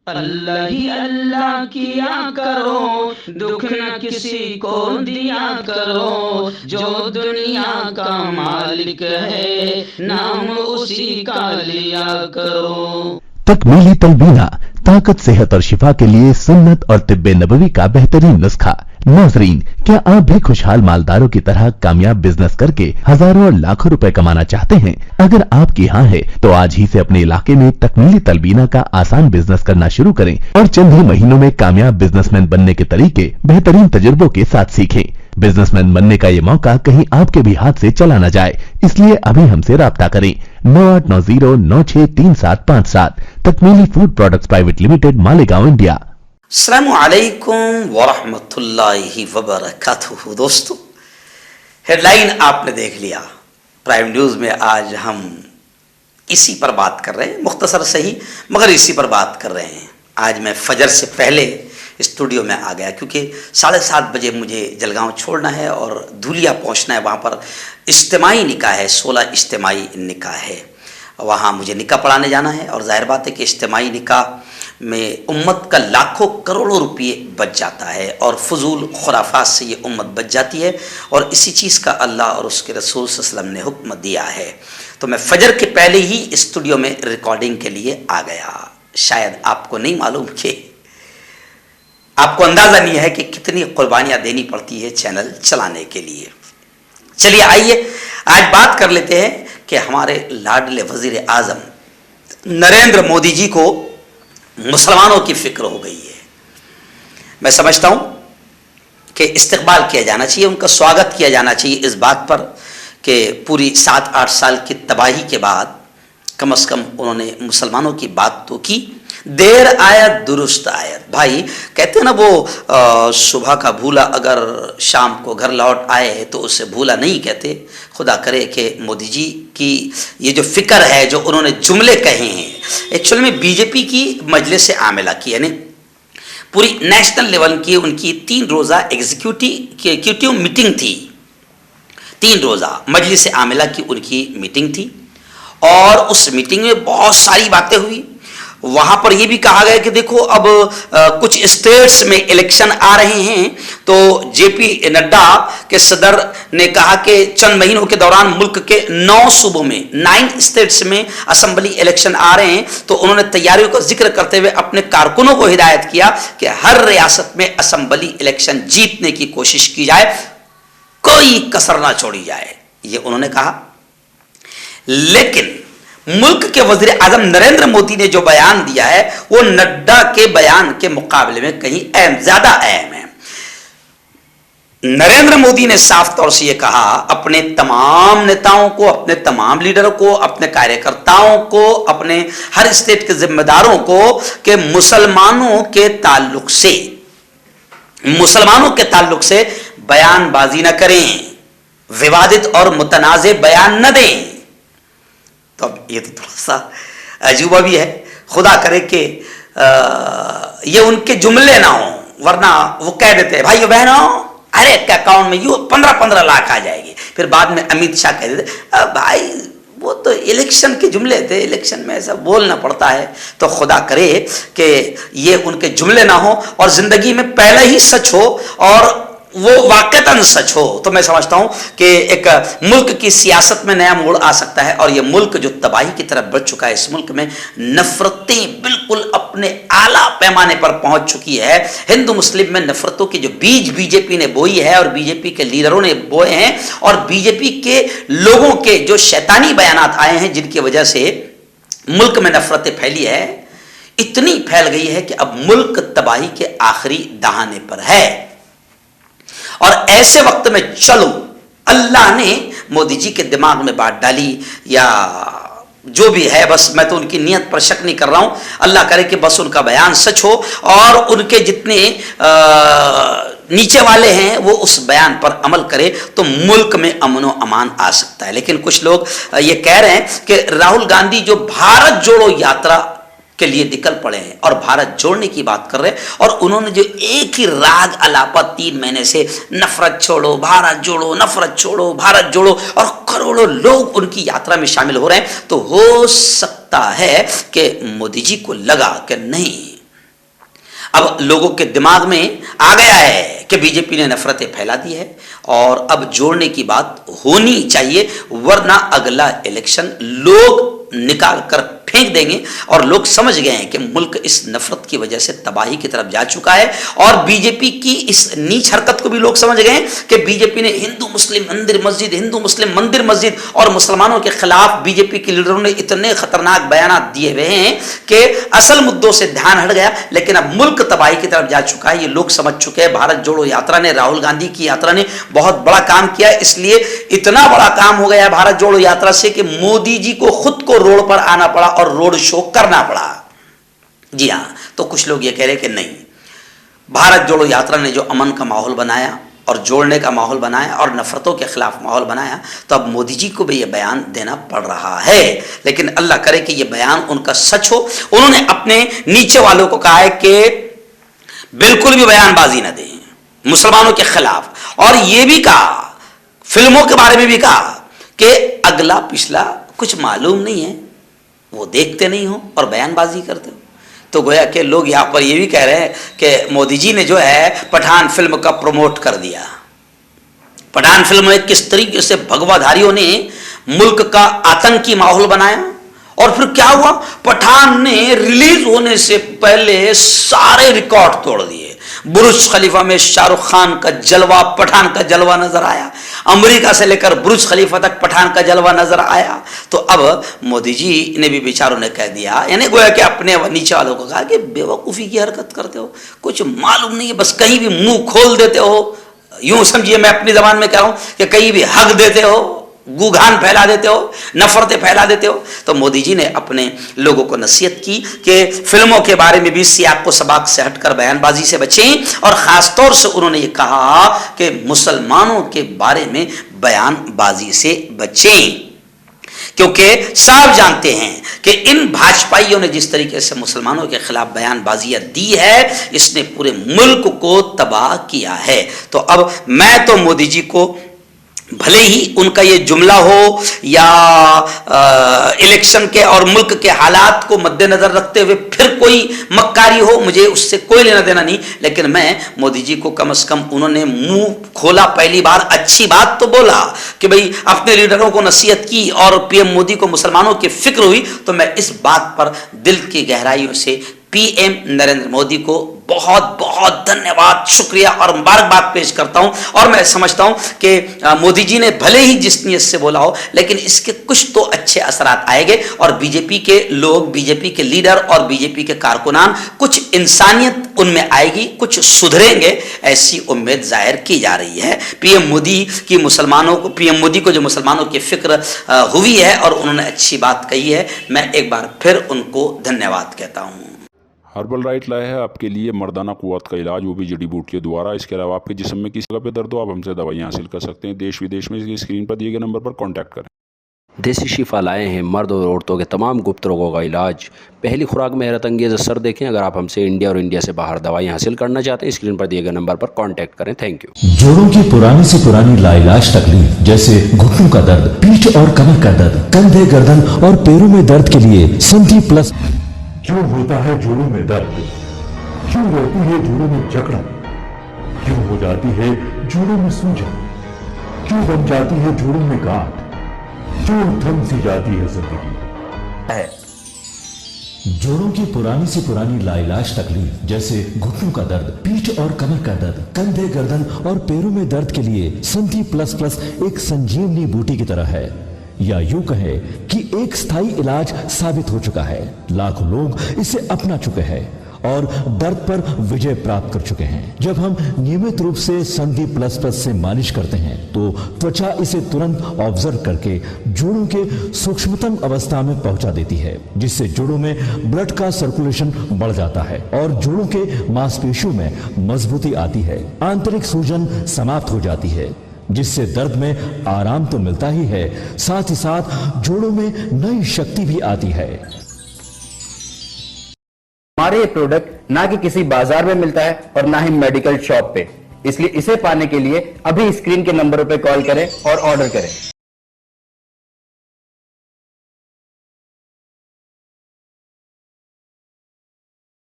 अल्लाह ही अल्लाह किया करो, दुख न किसी को दिया करो, जो दुनिया का मालिक है नाम उसी का लिया करो। तकमीली तलबीना ताकत, सेहत और शिफा के लिए सुन्नत और तिब्बे नबवी का बेहतरीन नुस्खा। नाजरीन, क्या आप भी खुशहाल मालदारों की तरह कामयाब बिजनेस करके हजारों और लाखों रुपए कमाना चाहते हैं? अगर आपकी हाँ है तो आज ही से अपने इलाके में तकमीली तलबीना का आसान बिजनेस करना शुरू करें और चंद ही महीनों में कामयाब बिजनेसमैन बनने के तरीके बेहतरीन तजुर्बों के साथ सीखें। बिजनेसमैन बनने का ये मौका कहीं आपके भी हाथ से चला न जाए, इसलिए अभी हमसे राब्ता करें 9890963757। Takmeeli food products private limited, Malegaon, India. अस्सलामु अलैकुम वरहमतुल्लाहि वबरकातुहू। दोस्तों, हेडलाइन आपने देख लिया। प्राइम न्यूज़ में आज हम इसी पर बात कर रहे हैं, मुख्तसर सही मगर इसी पर बात कर रहे हैं। आज मैं फजर से पहले स्टूडियो में आ गया क्योंकि 7:30 बजे मुझे जलगांव छोड़ना है और धुलिया पहुंचना है। वहाँ पर इज्तिमाई निकाह है, 16 इज्तिमाई निकाह है, वहाँ मुझे निकाह पढ़ाने जाना है। और जाहिर बात है कि इज्तिमाई निकाह में उम्मत का लाखों करोड़ों रुपये बच जाता है और फजूल खुराफात से ये उम्मत बच जाती है। और इसी चीज़ का अल्लाह और उसके रसूल सल्लल्लाहु अलैहि वसल्लम ने हुक्म दिया है। तो मैं फजर के पहले ही स्टूडियो में रिकॉर्डिंग के लिए आ गया। शायद आपको नहीं मालूम कि आपको अंदाज़ा नहीं है कि कितनी कुर्बानियाँ देनी पड़ती है चैनल चलाने के लिए। चलिए आइए आज बात कर लेते हैं कि हमारे लाडले वज़ीर आज़म नरेंद्र मोदी जी को मुसलमानों की फिक्र हो गई है। मैं समझता हूँ कि इस्तकबाल किया जाना चाहिए, उनका स्वागत किया जाना चाहिए इस बात पर कि पूरी 7-8 साल की तबाही के बाद कम से कम उन्होंने मुसलमानों की बात तो की। देर आयत दुरुस्त आयत। भाई कहते हैं ना वो सुबह का भूला अगर शाम को घर लौट आए तो उसे भूला नहीं कहते। खुदा करे कि मोदी जी की ये जो फिक्र है, जो उन्होंने जुमले कहे हैं, एक्चुअली में बीजेपी की मजलिस आमिला की, यानी पूरी नेशनल लेवल की उनकी 3 रोज़ा एग्जीक्यूटिव मीटिंग थी। 3 रोज़ा मजलिस आमिला की उनकी मीटिंग थी और उस मीटिंग में बहुत सारी बातें हुई। वहाँ पर यह भी कहा गया कि देखो अब कुछ स्टेट्स में इलेक्शन आ रहे हैं, तो जेपी नड्डा के सदर ने कहा कि चंद महीनों के दौरान मुल्क के 9 सूबों में 9 स्टेट्स में असेंबली इलेक्शन आ रहे हैं। तो उन्होंने तैयारियों का जिक्र करते हुए अपने कारकुनों को हिदायत किया कि हर रियासत में असेंबली इलेक्शन जीतने की कोशिश की जाए, कोई कसर ना छोड़ी जाए, ये उन्होंने कहा। लेकिन मुल्क के वज़ीर आज़म नरेंद्र मोदी ने जो बयान दिया है वो नड्डा के बयान के मुकाबले में कहीं ज्यादा अहम है। नरेंद्र मोदी ने साफ तौर से ये कहा अपने तमाम नेताओं को, अपने तमाम लीडरों को, अपने कार्यकर्ताओं को, अपने हर स्टेट के जिम्मेदारों को कि मुसलमानों के ताल्लुक से बयानबाजी न करें, विवादित और मुतनाज़े बयान न दें। तो अब ये तो थोड़ा सा अजूबा भी है। खुदा करे कि ये उनके जुमले ना हो, वरना वो कह देते हैं भाई बहनों हर एक के अकाउंट में यूँ 15-15 लाख आ जाएगी। फिर बाद में अमित शाह कह देते भाई वो तो इलेक्शन के जुमले थे, इलेक्शन में ऐसा बोलना पड़ता है। तो खुदा करे कि ये उनके जुमले ना हो और ज़िंदगी में पहले ही सच हो और वो वाकईतन सच हो। तो मैं समझता हूं कि एक मुल्क की सियासत में नया मोड़ आ सकता है और ये मुल्क जो तबाही की तरफ बढ़ चुका है, इस मुल्क में नफरतें बिल्कुल अपने आला पैमाने पर पहुंच चुकी है। हिंदू मुस्लिम में नफरतों की जो बीज बीजेपी ने बोई है और बीजेपी के लीडरों ने बोए हैं और बीजेपी के लोगों के जो शैतानी बयानात आए हैं जिनकी वजह से मुल्क में नफरतें फैली है, इतनी फैल गई है कि अब मुल्क तबाही के आखिरी दहाने पर है। और ऐसे वक्त में चलो अल्लाह ने मोदी जी के दिमाग में बात डाली या जो भी है, बस मैं तो उनकी नीयत पर शक नहीं कर रहा हूं। अल्लाह करे कि बस उनका बयान सच हो और उनके जितने नीचे वाले हैं वो उस बयान पर अमल करे तो मुल्क में अमन व अमान आ सकता है। लेकिन कुछ लोग ये कह रहे हैं कि राहुल गांधी जो भारत जोड़ो यात्रा के लिए निकल पड़े हैं और भारत जोड़ने की बात कर रहे हैं और उन्होंने जो एक ही राग अलापा 3 महीने से नफरत छोड़ो भारत जोड़ो, नफरत छोड़ो भारत जोड़ो, और करोड़ों लोग उनकी यात्रा में शामिल हो रहे हैं, तो हो सकता है कि मोदी जी को लगा कि नहीं अब लोगों के दिमाग में आ गया है कि बीजेपी ने नफरतें फैला दी है और अब जोड़ने की बात होनी चाहिए, वरना अगला इलेक्शन लोग निकाल कर फेंक देंगे। और लोग समझ गए हैं कि मुल्क इस नफरत की वजह से तबाही की तरफ जा चुका है और बीजेपी की इस नीच हरकत को भी लोग समझ गए हैं कि बीजेपी ने हिंदू मुस्लिम मंदिर मस्जिद, हिंदू मुस्लिम मंदिर मस्जिद और मुसलमानों के खिलाफ बीजेपी के लीडरों ने इतने खतरनाक बयान दिए हुए हैं कि असल मुद्दों से ध्यान हट गया, लेकिन अब मुल्क तबाही की तरफ जा चुका है। ये लोग समझ चुके हैं। भारत जोड़ो यात्रा ने, राहुल गांधी की यात्रा ने बहुत बड़ा काम किया, इसलिए इतना बड़ा काम हो गया भारत जोड़ो यात्रा से कि मोदी जी को खुद को रोड पर आना पड़ा और रोड शो करना पड़ा। जी हां, तो कुछ लोग ये कह रहे कि नहीं, भारत जोड़ो यात्रा ने जो अमन का माहौल बनाया और जोड़ने का माहौल बनाया और नफरतों के खिलाफ माहौल बनाया, तो अब मोदी जी को भी यह बयान देना पड़ रहा है। लेकिन अल्लाह करे कि यह बयान उनका सच हो। उन्होंने अपने नीचे वालों को कहा है कि बिल्कुल भी बयानबाजी न दें मुसलमानों के खिलाफ, और यह भी कहा, फिल्मों के बारे में भी कहा कि अगला पिछला कुछ मालूम नहीं है, वो देखते नहीं हो और बयानबाजी करते हो। तो गोया कि लोग यहां पर यह भी कह रहे हैं कि मोदी जी ने जो है पठान फिल्म का प्रमोट कर दिया। पठान फिल्म में किस तरीके से भगवाधारियों ने मुल्क का आतंकी माहौल बनाया, और फिर क्या हुआ, पठान ने रिलीज होने से पहले सारे रिकॉर्ड तोड़ दिए। बुर्ज खलीफा में शाहरुख खान का जलवा, पठान का जलवा नजर आया। अमेरिका से लेकर बुर्ज खलीफा तक पठान का जलवा नजर आया। तो अब मोदी जी ने भी बेचारों ने कह दिया, यानी गोया कि अपने नीचे वालों को कहा कि बेवकूफ़ी की हरकत करते हो, कुछ मालूम नहीं है, बस कहीं भी मुंह खोल देते हो। यूं समझिए, मैं अपनी जबान में कह रहा हूं कि कहीं भी हक देते हो, गुगान फैला देते हो, नफरतें फैला देते हो। तो मोदी जी ने अपने लोगों को नसीहत की कि फिल्मों के बारे में भी सियाक को सबाक से हटकर बयानबाजी से बचें, और खासतौर से उन्होंने ये कहा कि मुसलमानों के बारे में बयानबाजी से बचें, क्योंकि साफ जानते हैं कि इन भाजपाइयों ने जिस तरीके से मुसलमानों के खिलाफ बयानबाजियां दी है, इसने पूरे मुल्क को तबाह किया है। तो अब मैं तो मोदी जी को, भले ही उनका ये जुमला हो या इलेक्शन के और मुल्क के हालात को मद्देनजर रखते हुए फिर कोई मक्कारी हो, मुझे उससे कोई लेना देना नहीं, लेकिन मैं मोदी जी को कम से कम, उन्होंने मुंह खोला पहली बार, अच्छी बात तो बोला कि भाई अपने लीडरों को नसीहत की और पीएम मोदी को मुसलमानों की फिक्र हुई, तो मैं इस बात पर दिल की गहराइयों से पीएम नरेंद्र मोदी को बहुत बहुत धन्यवाद, शुक्रिया और मुबारकबाद पेश करता हूं। और मैं समझता हूं कि मोदी जी ने भले ही जिस नीयत से बोला हो, लेकिन इसके कुछ तो अच्छे असरात आएंगे और बीजेपी के लोग, बीजेपी के लीडर और बीजेपी के कारकुनान, कुछ इंसानियत उनमें आएगी, कुछ सुधरेंगे, ऐसी उम्मीद जाहिर की जा रही है। पीएम मोदी की मुसलमानों को, पीएम मोदी को जो मुसलमानों की फिक्र हुई है और उन्होंने अच्छी बात कही है, मैं एक बार फिर उनको धन्यवाद कहता हूं। हर्बल राइट लाया है आपके लिए मर्दाना कुव्वत का इलाज, वो भी जड़ी बूटियों द्वारा। इसके अलावा आपके जिस्म में किसी जगह पे दर्द हो, आप हमसे दवाइयाँ हासिल कर सकते हैं। देश विदेश में इसकी स्क्रीन पर दिए गए नंबर पर कॉन्टैक्ट करें। देसी शिफा लाए हैं मर्द और औरतों के तमाम गुप्त रोगों का इलाज। पहली खुराक में हैरत अंगेज़ असर देखें। अगर आप हमसे इंडिया और इंडिया से बाहर दवाइयाँ हासिल करना चाहते हैं, स्क्रीन पर दिए गए नंबर पर कांटेक्ट करें। Thank you. जोड़ों की पुरानी से पुरानी लाइलाज तकलीफ जैसे घुटनों का दर्द, पीठ और कमर का दर्द, कंधे, गर्दन और पैरों में दर्द के लिए संधि प्लस। क्यों होता है जोड़ों में दर्द? क्यों रहती है जोड़ों में जकड़न? क्यों हो जाती है जोड़ों में सूजन? क्यों बन जाती है जोड़ों में गांठ? क्यों थम सी जाती है जिंदगी? जोड़ों की पुरानी से पुरानी लाइलाज तकलीफ जैसे घुटनों का दर्द, पीठ और कमर का दर्द, कंधे, गर्दन और पैरों में दर्द के लिए संधि प्लस प्लस एक संजीवनी बूटी की तरह है, या यूं कहे कि एक स्थायी इलाज साबित हो चुका है। लाखों लोग इसे अपना चुके हैं और दर्द पर विजय प्राप्त कर चुके हैं। जब हम नियमित रूप से संधि प्लस प्लस से मालिश करते हैं तो त्वचा इसे तुरंत ऑब्जर्व करके जोड़ों के सूक्ष्मतम अवस्था में पहुंचा देती है, जिससे जोड़ों में ब्लड का सर्कुलेशन बढ़ जाता है और जोड़ों के मांसपेशियों में मजबूती आती है। आंतरिक सूजन समाप्त हो जाती है, जिससे दर्द में आराम तो मिलता ही है, साथ ही साथ जोड़ों में नई शक्ति भी आती है। हमारे ये प्रोडक्ट ना कि किसी बाजार में मिलता है और ना ही मेडिकल शॉप पे, इसलिए इसे पाने के लिए अभी स्क्रीन के नंबरों पे कॉल करें और ऑर्डर करें।